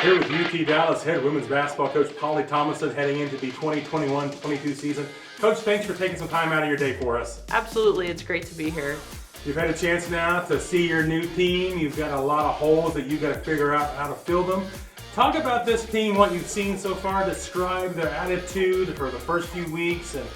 Here with UT Dallas head women's basketball coach Polly Thomason heading into the 2021-22 season. Coach, thanks for taking some time out of your day for us. Absolutely, it's great to be here. You've had a chance now to see your new team. You've got a lot of holes that you've got to figure out how to fill them. Talk about this team, what you've seen so far. Describe their attitude for the first few weeks, and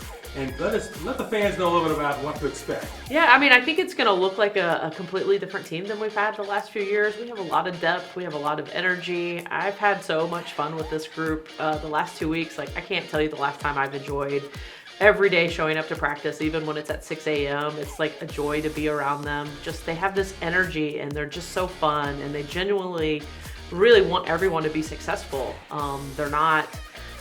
let the fans know a little bit about what to expect. Yeah, I think it's going to look like a completely different team than we've had the last few years. We have a lot of depth. We have a lot of energy. I've had so much fun with this group the last 2 weeks. I can't tell you the last time I've enjoyed every day showing up to practice, even when it's at 6 a.m. It's like a joy to be around them. Just they have this energy, and they're just so fun, and they genuinely really want everyone to be successful. They're not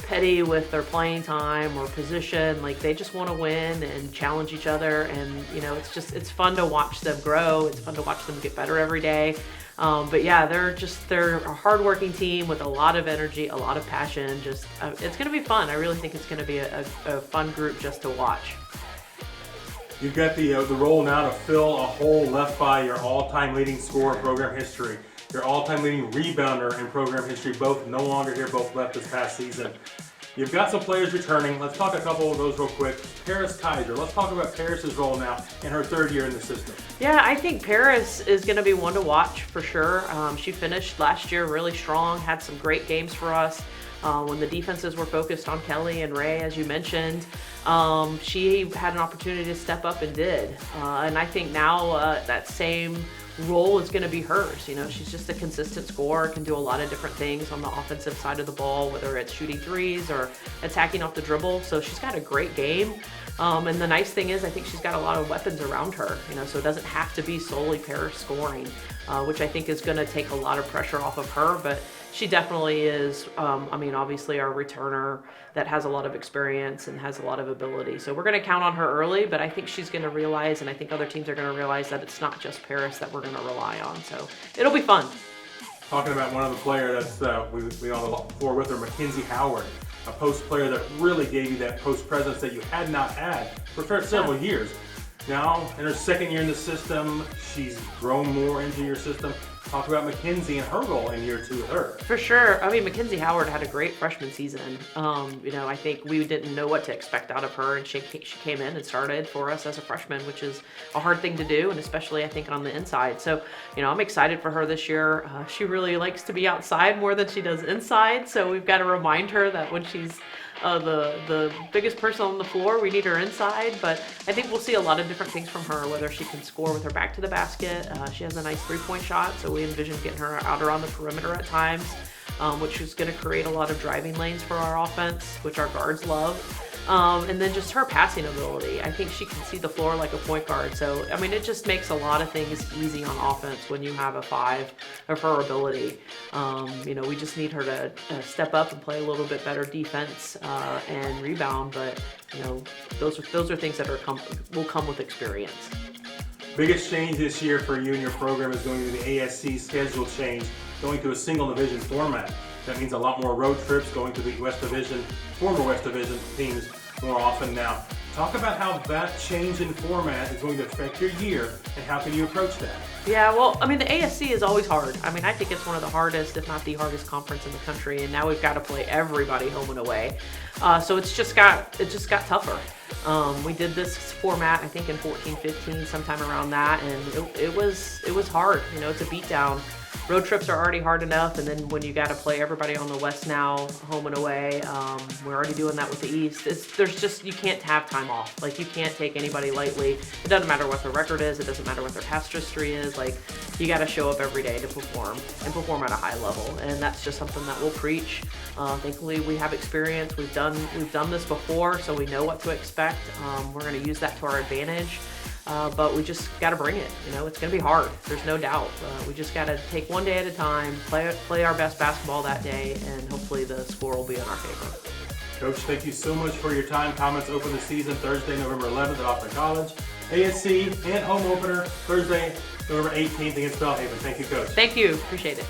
petty with their playing time or position. They just want to win and challenge each other, and it's fun to watch them grow. It's fun to watch them get better every day. But yeah, they're a hardworking team with a lot of energy, a lot of passion. It's going to be fun. I really think it's going to be a fun group just to watch. You've got the role now to fill a hole left by your all-time leading scorer in program history, your all-time leading rebounder in program history, both no longer here, both left this past season. You've got some players returning. Let's talk a couple of those real quick. Paris Kaiser. Let's talk about Paris's role now in her third year in the system. Yeah, I think Paris is going to be one to watch for sure. She finished last year really strong, had some great games for us. When the defenses were focused on Kelly and Ray, as you mentioned, she had an opportunity to step up and did. And I think now that same role is going to be hers. She's just a consistent scorer, can do a lot of different things on the offensive side of the ball, whether it's shooting threes or attacking off the dribble. So she's got a great game. And the nice thing is I think she's got a lot of weapons around her, so it doesn't have to be solely Paris scoring, which I think is going to take a lot of pressure off of her. But she definitely is, obviously our returner that has a lot of experience and has a lot of ability. So we're going to count on her early, but I think she's going to realize, and I think other teams are going to realize, that it's not just Paris that we're going to rely on. So it'll be fun. Talking about one of the players that's we on the floor with her, McKenzie Howard, a post player that really gave you that post presence that you had not had for several years. Now, in her second year in the system, she's grown more into your system. Talk about McKenzie and her role in year two with her. For sure. McKenzie Howard had a great freshman season. I think we didn't know what to expect out of her, and she came in and started for us as a freshman, which is a hard thing to do, and especially I think on the inside. So, I'm excited for her this year. She really likes to be outside more than she does inside, so we've got to remind her that when she's the biggest person on the floor, we need her inside. But I think we'll see a lot of different things from her, whether she can score with her back to the basket. She has a nice three-point shot, so we envision getting her out around the perimeter at times, which is going to create a lot of driving lanes for our offense, which our guards love. And then just her passing ability. I think she can see the floor like a point guard. So, it just makes a lot of things easy on offense when you have a 5 of her ability. We just need her to step up and play a little bit better defense and rebound. But, those are things that will come with experience. Biggest change this year for you and your program is going to be the ASC schedule change, going to a single division format. That means a lot more road trips, going to the former West Division teams more often now. Talk about how that change in format is going to affect your year, and how can you approach that? Yeah, well, the ASC is always hard. I think it's one of the hardest, if not the hardest conference in the country, and now we've got to play everybody home and away. So it just got tougher. We did this format, I think in 14-15, sometime around that, and it was hard. It's a beatdown. Road trips are already hard enough, and then when you got to play everybody on the West now, home and away, we're already doing that with the East. You can't have time off. You can't take anybody lightly. It doesn't matter what their record is. It doesn't matter what their past history is. You got to show up every day to perform, and perform at a high level, and that's just something that we'll preach. Thankfully, we have experience. We've done this before, so we know what to expect. We're going to use that to our advantage. But we just got to bring it. It's going to be hard. There's no doubt. We just got to take one day at a time, play our best basketball that day, and hopefully the score will be in our favor. Coach, thank you so much for your time. Comets open the season Thursday, November 11th at Austin College. ASC and home opener Thursday, November 18th against Belhaven. Thank you, Coach. Thank you. Appreciate it.